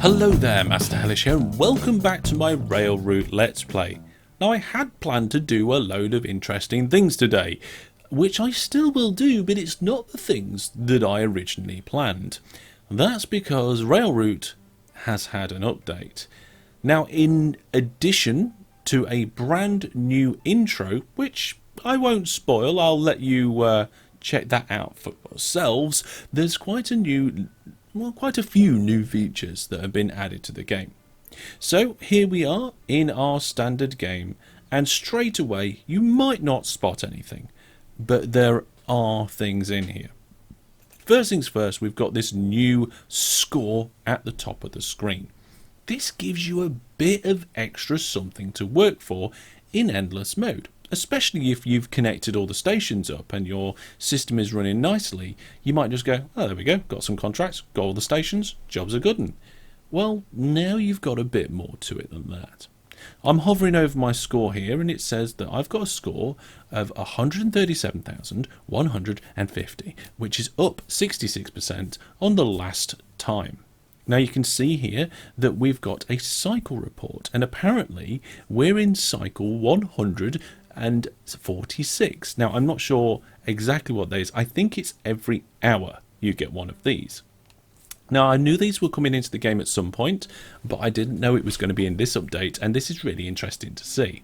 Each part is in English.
Hello there, Master Hellish here, and welcome back to my Railroute Let's Play. Now, I had planned to do a load of interesting things today, which I still will do, but it's not the things that I originally planned. That's because Railroute has had an update. Now, in addition to a brand new intro, which I won't spoil, I'll let you check that out for yourselves, there's quite a few new features that have been added to the game. So here we are in our standard game, and straight away you might not spot anything, but there are things in here. First things first, we've got this new score at the top of the screen. This gives you a bit of extra something to work for in endless mode. Especially if you've connected all the stations up and your system is running nicely, you might just go, oh, there we go, got some contracts, got all the stations, job's a good one. Well, now you've got a bit more to it than that. I'm hovering over my score here, and it says that I've got a score of 137,150, which is up 66% on the last time. Now you can see here that we've got a cycle report, and apparently we're in cycle 146. Now I'm not sure exactly what that is. I think it's every hour you get one of these. Now I knew these were coming into the game at some point, but I didn't know it was going to be in this update, and this is really interesting to see.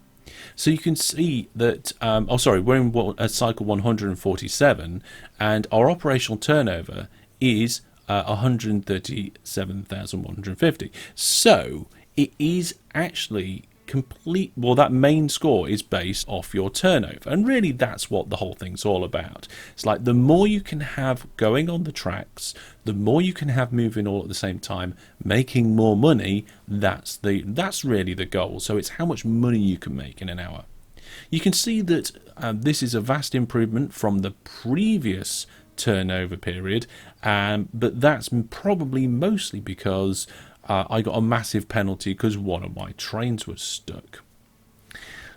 So you can see that, we're in cycle 147, and our operational turnover is 137,150. So it is actually complete. Well, that main score is based off your turnover, and really that's what the whole thing's all about. It's like the more you can have going on the tracks, the more you can have moving all at the same time, making more money. That's really the goal. So it's how much money you can make in an hour. You can see that this is a vast improvement from the previous turnover period, but that's probably mostly because I got a massive penalty because one of my trains was stuck.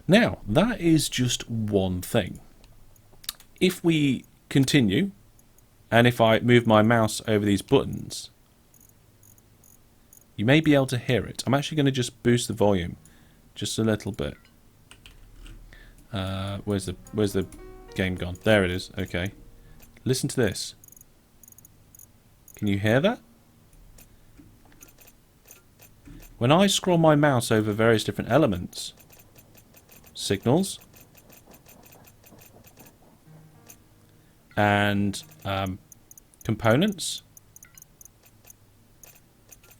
Now that is just one thing. If we continue, and if I move my mouse over these buttons, you may be able to hear it. I'm actually going to just boost the volume just a little bit. Where's the game gone? There it is. Okay. Listen to this. Can you hear that? When I scroll my mouse over various different elements, signals, and components,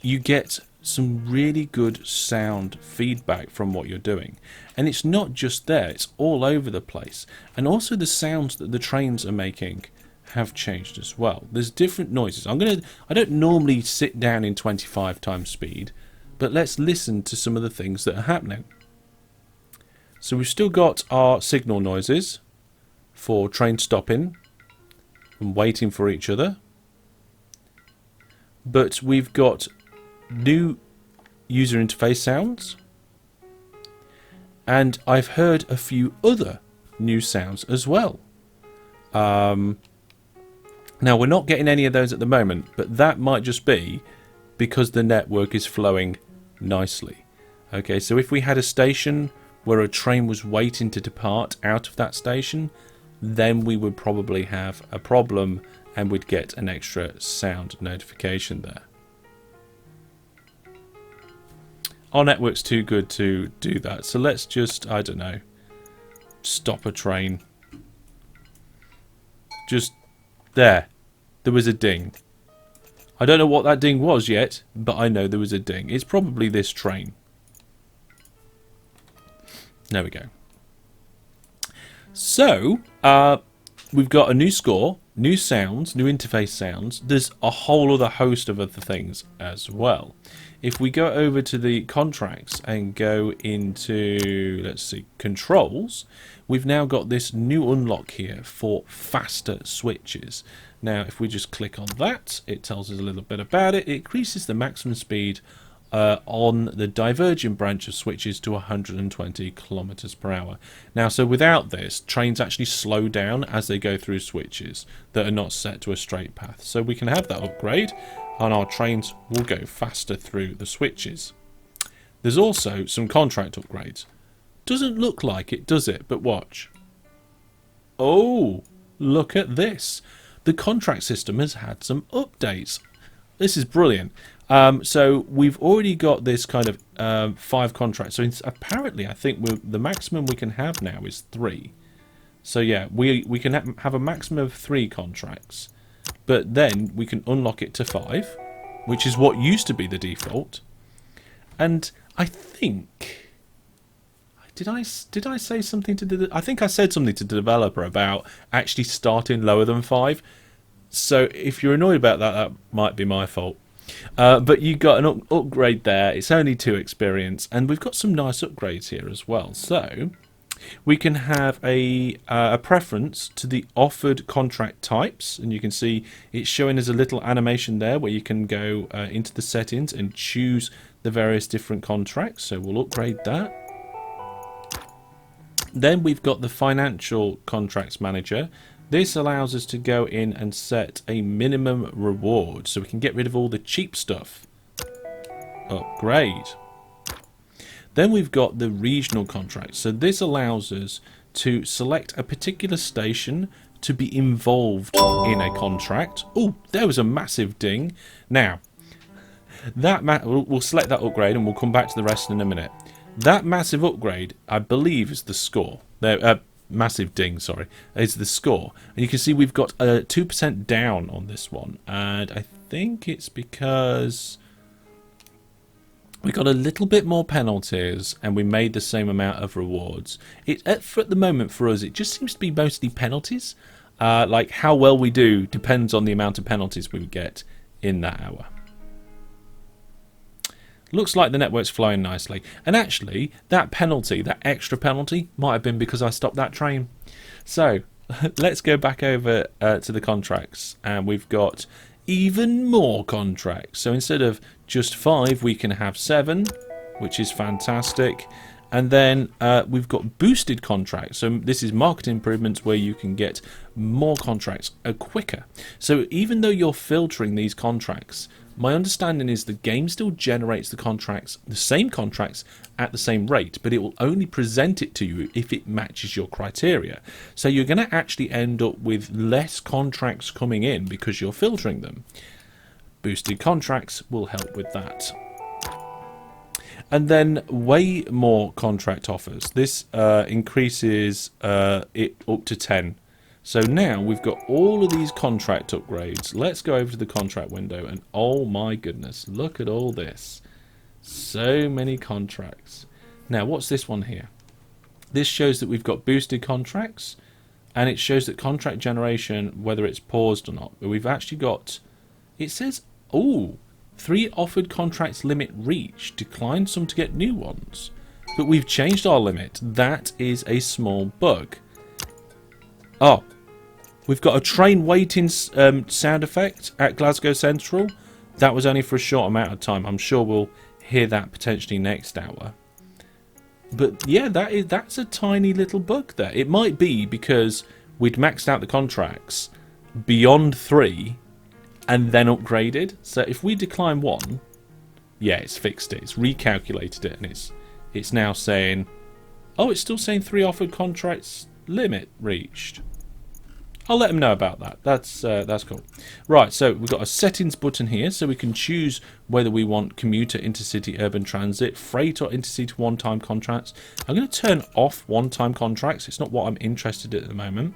you get some really good sound feedback from what you're doing. And it's not just there, it's all over the place. And also the sounds that the trains are making have changed as well. There's different noises. I don't normally sit down in 25 times speed, but let's listen to some of the things that are happening. So we've still got our signal noises for train stopping and waiting for each other, but we've got new user interface sounds, and I've heard a few other new sounds as well. Now we're not getting any of those at the moment, but that might just be because the network is flowing nicely. Okay, so if we had a station where a train was waiting to depart out of that station, then we would probably have a problem and we'd get an extra sound notification there. Our network's too good to do that, so let's just, I don't know, stop a train. Just there was a ding. I don't know what that ding was yet, but I know there was a ding. It's probably this train. There we go. So we've got a new score, new sounds, new interface sounds. There's a whole other host of other things as well. If we go over to the contracts and go into, let's see, controls, we've now got this new unlock here for faster switches. Now if we just click on that, it tells us a little bit about it. It increases the maximum speed on the divergent branch of switches to 120 kilometers per hour. Now, so without this, trains actually slow down as they go through switches that are not set to a straight path. So we can have that upgrade. and our trains will go faster through the switches. There's also some contract upgrades. Doesn't look like it, does it? But watch. Oh, look at this. The contract system has had some updates. This is brilliant. So we've already got this kind of 5 contracts. So apparently I think the maximum we can have now is 3. So yeah, we can have a maximum of 3 contracts. But then we can unlock it to 5, which is what used to be the default. And I think... Did I say something to the... I think I said something to the developer about actually starting lower than 5. So if you're annoyed about that, that might be my fault. But you got an upgrade there. It's only 2 experience, and we've got some nice upgrades here as well. So we can have a preference to the offered contract types, and you can see it's showing us a little animation there where you can go into the settings and choose the various different contracts. So we'll upgrade that. Then we've got the financial contracts manager. This allows us to go in and set a minimum reward so we can get rid of all the cheap stuff. Upgrade. Then we've got the regional contracts. So this allows us to select a particular station to be involved in a contract. Oh, there was a massive ding. Now, we'll select that upgrade and we'll come back to the rest in a minute. That massive upgrade, I believe, is the score. Massive ding, sorry, is the score. And you can see we've got a 2% down on this one. And I think it's because we got a little bit more penalties and we made the same amount of rewards. At the moment for us, it just seems to be mostly penalties. Like how well we do depends on the amount of penalties we get in that hour. Looks like the network's flowing nicely. And actually, that penalty, that extra penalty, might have been because I stopped that train. So, let's go back over to the contracts. And we've got even more contracts. So instead of just 5, we can have 7, which is fantastic. And then we've got boosted contracts. So this is market improvements where you can get more contracts quicker. So even though you're filtering these contracts, my understanding is the game still generates the same contracts at the same rate, but it will only present it to you if it matches your criteria. So you're going to actually end up with less contracts coming in because you're filtering them. Boosted contracts will help with that. And then way more contract offers. This increases it up to 10. So now we've got all of these contract upgrades. Let's go over to the contract window and oh my goodness, look at all this. So many contracts. Now what's this one here? This shows that we've got boosted contracts and it shows that contract generation, whether it's paused or not. But we've actually got, it says, oh, 3 offered contracts limit reached. Decline some to get new ones. But we've changed our limit. That is a small bug. Oh. We've got a train waiting sound effect at Glasgow Central. That was only for a short amount of time. I'm sure we'll hear that potentially next hour. But yeah, that's a tiny little bug there. It might be because we'd maxed out the contracts beyond 3 and then upgraded. So if we decline 1, yeah, it's fixed it. It's recalculated it and it's now saying, oh, it's still saying 3 offered contracts limit reached. I'll let them know about that. That's cool. Right, so we've got a settings button here, so we can choose whether we want commuter, intercity, urban transit, freight or intercity one-time contracts. I'm going to turn off one-time contracts. It's not what I'm interested in at the moment.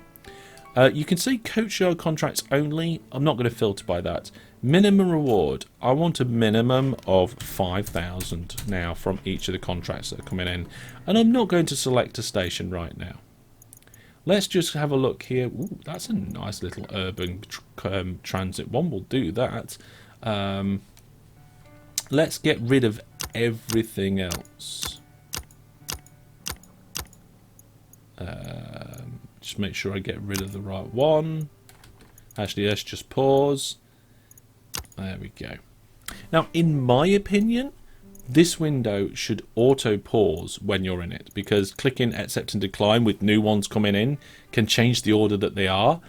You can see coach yard contracts only. I'm not going to filter by that. Minimum reward. I want a minimum of 5,000 now from each of the contracts that are coming in. And I'm not going to select a station right now. Let's just have a look here. Ooh, that's a nice little urban transit one. We'll do that. Let's get rid of everything else. Just make sure I get rid of the right one. Actually, let's just pause. There we go. Now, in my opinion, this window should auto pause when you're in it, because clicking accept and decline with new ones coming in can change the order that they are.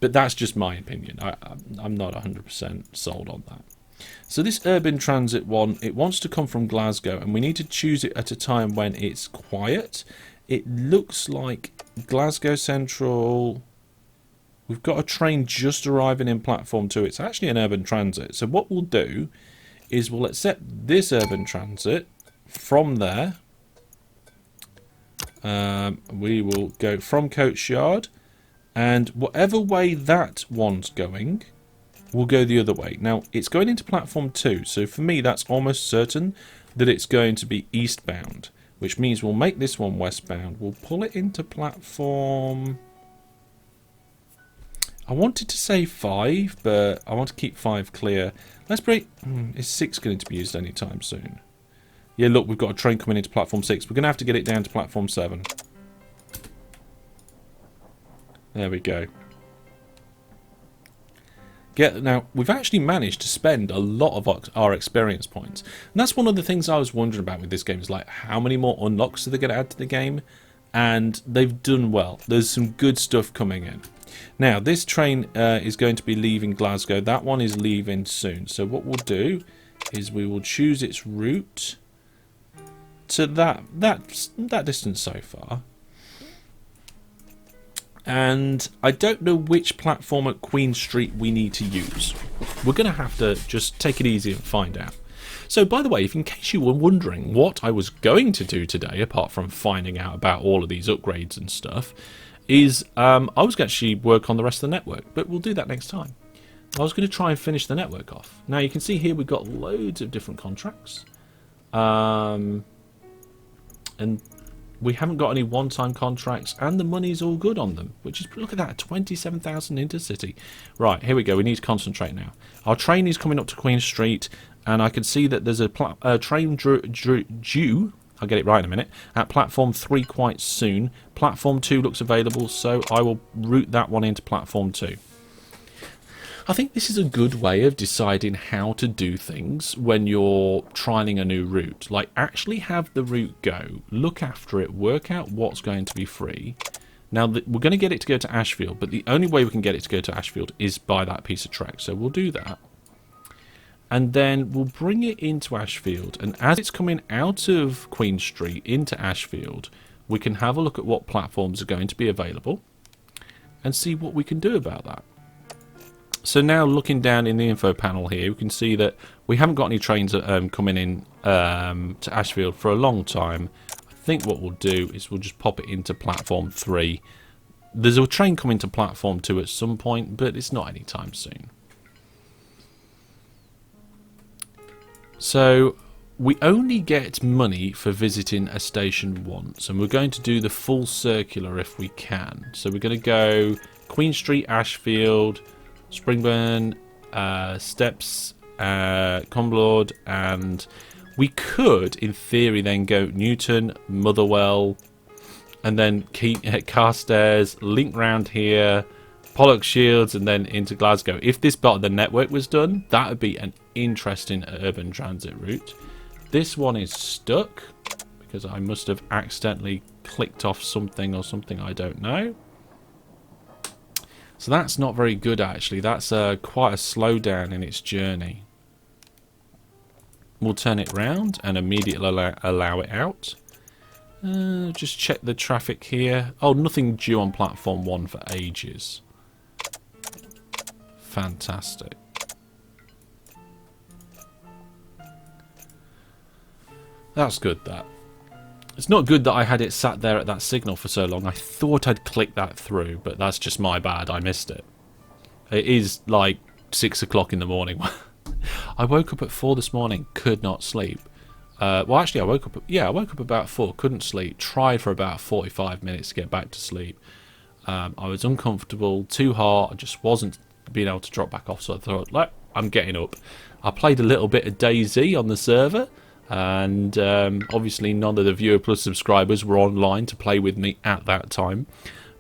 But that's just my opinion. I'm not 100% sold on that. So this urban transit one, it wants to come from Glasgow, and we need to choose it at a time when it's quiet. It looks like Glasgow Central. We've got a train just arriving in platform 2. It's actually an urban transit. So what we'll do is we'll accept this urban transit from there. We will go from Coach Yard, and whatever way that one's going, we'll go the other way. Now, it's going into platform 2, so for me that's almost certain that it's going to be eastbound, which means we'll make this one westbound. We'll pull it into platform... I wanted to say 5, but I want to keep 5 clear. Let's break... Is 6 going to be used anytime soon? Yeah, look, we've got a train coming into platform 6. We're going to have to get it down to platform 7. There we go. Now, we've actually managed to spend a lot of our experience points. And that's one of the things I was wondering about with this game, is like, how many more unlocks are they going to add to the game? And they've done well. There's some good stuff coming in. Now, this train is going to be leaving Glasgow. That one is leaving soon. So what we'll do is we will choose its route to that distance so far. And I don't know which platform at Queen Street we need to use. We're going to have to just take it easy and find out. So, by the way, if in case you were wondering what I was going to do today, apart from finding out about all of these upgrades and stuff, is I was going to actually work on the rest of the network, but we'll do that next time. I was going to try and finish the network off. Now, you can see here we've got loads of different contracts. And we haven't got any one-time contracts, and the money's all good on them, which is, look at that, 27,000 intercity. Right, here we go. We need to concentrate now. Our train is coming up to Queen Street, and I can see that there's a train due, I'll get it right in a minute, at platform 3 quite soon. Platform 2 looks available, so I will route that one into platform 2. I think this is a good way of deciding how to do things when you're trialing a new route. Like, actually have the route go, look after it, work out what's going to be free. Now, we're going to get it to go to Ashfield, but the only way we can get it to go to Ashfield is by that piece of track. So we'll do that. And then we'll bring it into Ashfield. And as it's coming out of Queen Street into Ashfield, we can have a look at what platforms are going to be available and see what we can do about that. So now, looking down in the info panel here, we can see that we haven't got any trains coming in to Ashfield for a long time. I think what we'll do is we'll just pop it into platform 3. There's a train coming to platform 2 at some point, but it's not anytime soon. So we only get money for visiting a station once, and we're going to do the full circular if we can. So we're going to go Queen Street, Ashfield, Springburn, Steps, MacLeod, and we could, in theory, then go Newton, Motherwell, and then Carstairs, link round here, Pollock Shields, and then into Glasgow. If this part of the network was done, that would be an interesting urban transit route. This one is stuck because I must have accidentally clicked off something or something, I don't know. So that's not very good, actually. That's quite a slowdown in its journey. We'll turn it round and immediately allow it out. Just check the traffic here. Oh, nothing due on platform 1 for ages. Fantastic. That's good, that. It's not good that I had it sat there at that signal for so long. I thought I'd clicked that through, but that's just my bad. I missed it. It is like 6 o'clock in the morning. I woke up at 4 this morning, could not sleep. Well, actually, I woke up about 4, couldn't sleep. Tried for about 45 minutes to get back to sleep. I was uncomfortable, too hot. I just wasn't being able to drop back off, so I thought, look, I'm getting up. I played a little bit of DayZ on the server. And obviously none of the Viewer Plus subscribers were online to play with me at that time.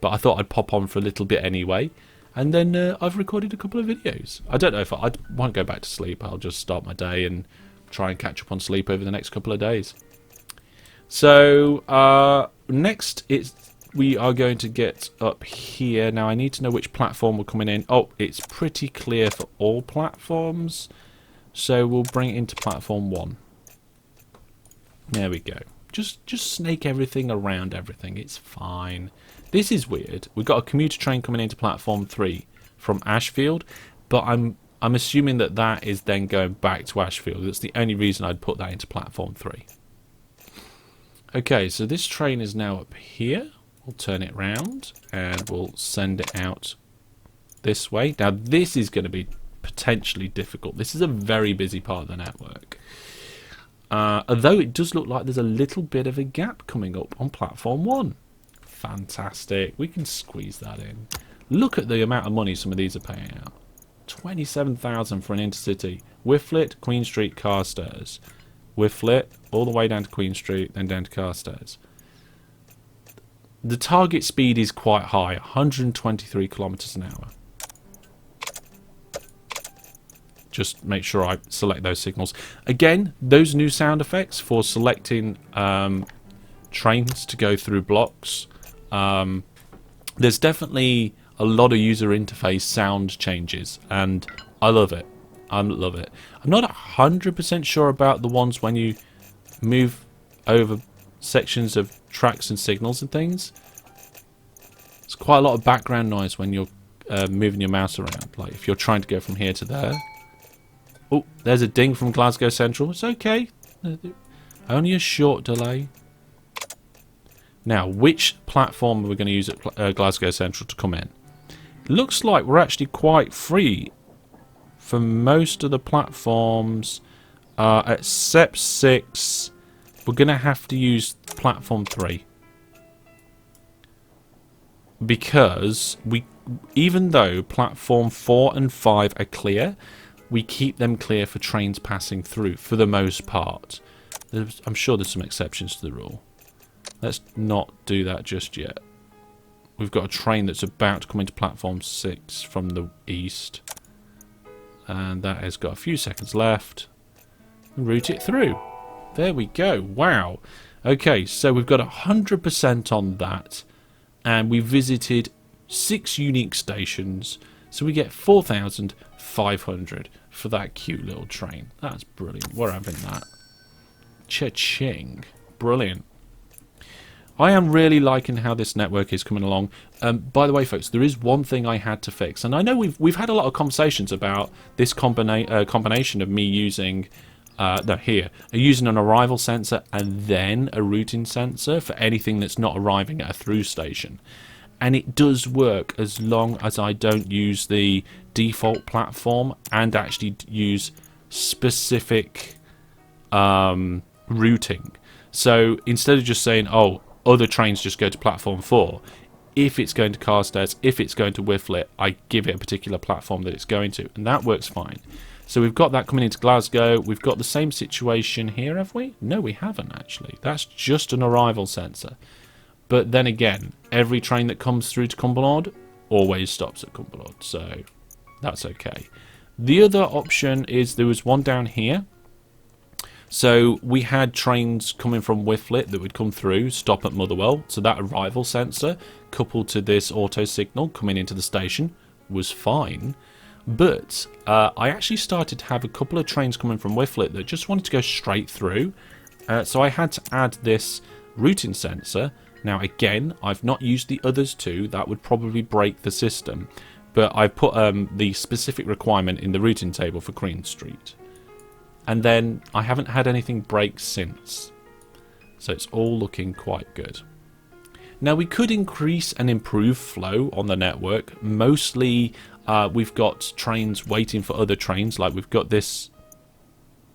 But I thought I'd pop on for a little bit anyway. And then I've recorded a couple of videos. I don't know if I won't go back to sleep. I'll just start my day and try and catch up on sleep over the next couple of days. So next it's we are going to get up here. Now I need to know which platform we're coming in. Oh, it's pretty clear for all platforms. So we'll bring it into platform 1. There we go. Just snake everything around everything. It's fine. This is weird. We've got a commuter train coming into platform 3 from Ashfield, but I'm assuming that that is then going back to Ashfield. That's the only reason I'd put that into platform 3. Okay, so this train is now up here. We'll turn it round and we'll send it out this way. Now this is going to be potentially difficult. This is a very busy part of the network. Although it does look like there's a little bit of a gap coming up on platform 1. Fantastic. We can squeeze that in. Look at the amount of money some of these are paying out. 27,000 for an intercity. Whifflet, Queen Street, Carstairs. Whifflet, all the way down to Queen Street, then down to Carstairs. The target speed is quite high, 123 kilometers an hour. Just make sure I select those signals. Again, those new sound effects for selecting trains to go through blocks. There's definitely a lot of user interface sound changes, and I love it. I love it. I'm not 100% sure about the ones when you move over sections of tracks and signals and things. It's quite a lot of background noise when you're moving your mouse around. Like if you're trying to go from here to there. Oh, there's a ding from Glasgow Central. It's okay. Only a short delay. Now, which platform are we going to use at Glasgow Central to come in? Looks like we're actually quite free for most of the platforms. At SEP 6, we're going to have to use platform 3. Because even though platform 4 and 5 are clear, we keep them clear for trains passing through for the most part. I'm sure there's some exceptions to the rule. Let's not do that just yet. We've got a train that's about to come into platform 6 from the east. And that has got a few seconds left. Route it through. There we go. Wow. Okay, so we've got 100% on that. And we visited 6 unique stations. So we get 4,500 for that cute little train. That's brilliant. We're having that. Cha-ching. Brilliant. I am really liking how this network is coming along. By the way, folks, there is one thing I had to fix. And I know we've had a lot of conversations about this combination of me using... using an arrival sensor and then a routing sensor for anything that's not arriving at a through station. And it does work as long as I don't use the default platform and actually use specific routing. So instead of just saying, oh, other trains just go to platform 4, if it's going to Carstairs, if it's going to Whifflet, I give it a particular platform that it's going to, and that works fine. So we've got that coming into Glasgow. We've got the same situation here, have we? No, we haven't, actually. That's just an arrival sensor. But then again, every train that comes through to Cumbernauld always stops at Cumbernauld, so that's okay. The other option is there was one down here. So we had trains coming from Whifflet that would come through, stop at Motherwell. So that arrival sensor, coupled to this auto signal coming into the station, was fine. But I actually started to have a couple of trains coming from Whifflet that just wanted to go straight through. So I had to add this routing sensor. Now again, I've not used the others two. That would probably break the system. But I put the specific requirement in the routing table for Queen Street. And then I haven't had anything break since. So it's all looking quite good. Now we could increase and improve flow on the network. Mostly we've got trains waiting for other trains. Like we've got this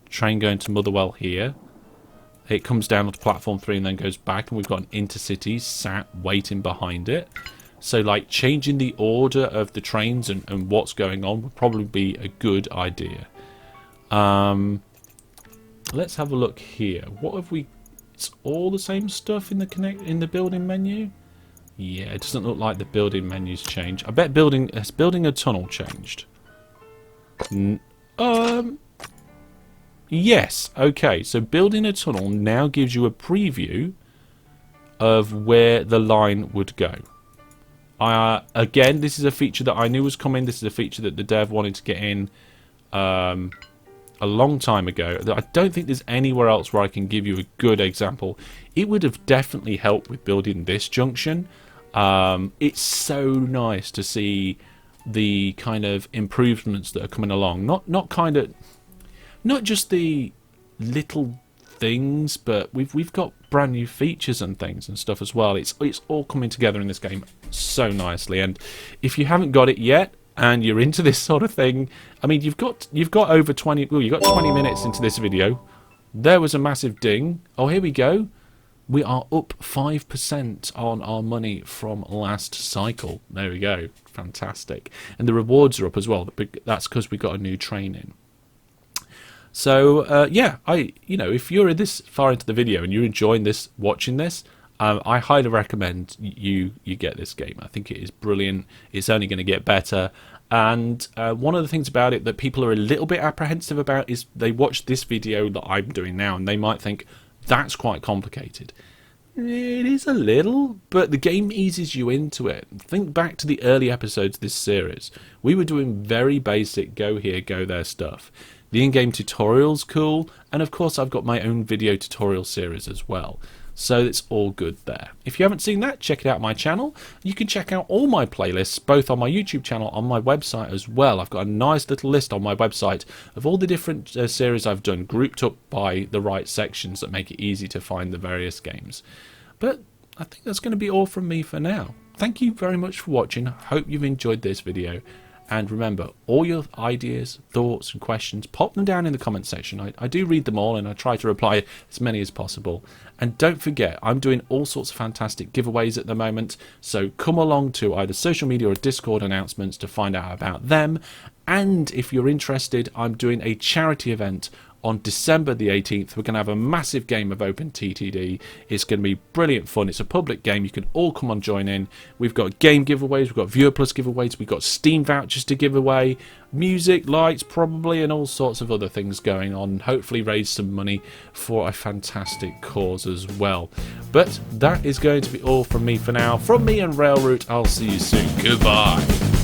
train going to Motherwell here. It comes down onto platform 3 and then goes back. And we've got an intercity sat waiting behind it. So like changing the order of the trains and what's going on would probably be a good idea. Let's have a look here. What have we... It's all the same stuff in the building menu? Yeah, it doesn't look like the building menu's changed. I bet building a tunnel changed. Yes, okay. So building a tunnel now gives you a preview of where the line would go. Again, this is a feature that I knew was coming. This is a feature that the dev wanted to get in a long time ago. I don't think there's anywhere else where I can give you a good example. It would have definitely helped with building this junction. It's so nice to see the kind of improvements that are coming along. Not just the little things, but we've got brand new features and things and stuff as well. It's all coming together in this game so nicely. And if you haven't got it yet and you're into this sort of thing, I mean, you've got over 20. Well, you've got 20 minutes into this video. There was a massive ding. Oh, here we go. We are up 5% on our money from last cycle. There we go. Fantastic. And the rewards are up as well. That's because we got a new train in. So yeah, if you're this far into the video and you're enjoying this, watching this, I highly recommend you get this game. I think it is brilliant. It's only going to get better. And one of the things about it that people are a little bit apprehensive about is they watch this video that I'm doing now and they might think that's quite complicated. It is a little, but the game eases you into it. Think back to the early episodes of this series. We were doing very basic go here, go there stuff. The in-game tutorial's cool, and of course I've got my own video tutorial series as well. So it's all good there. If you haven't seen that, check it out on my channel. You can check out all my playlists, both on my YouTube channel, on my website as well. I've got a nice little list on my website of all the different series I've done, grouped up by the right sections that make it easy to find the various games. But I think that's going to be all from me for now. Thank you very much for watching. I hope you've enjoyed this video. And remember, all your ideas, thoughts and questions, pop them down in the comment section. I do read them all and I try to reply as many as possible. And don't forget, I'm doing all sorts of fantastic giveaways at the moment. So come along to either social media or Discord announcements to find out about them. And if you're interested, I'm doing a charity event on December the 18th. We're going to have a massive game of Open TTD. It's going to be brilliant fun. It's a public game. You can all come and join in. We've got game giveaways. We've got Viewer Plus giveaways. We've got Steam vouchers to give away. Music, lights probably, and all sorts of other things going on. Hopefully raise some money for a fantastic cause as well. But that is going to be all from me for now. From me and Railroute, I'll see you soon. Goodbye.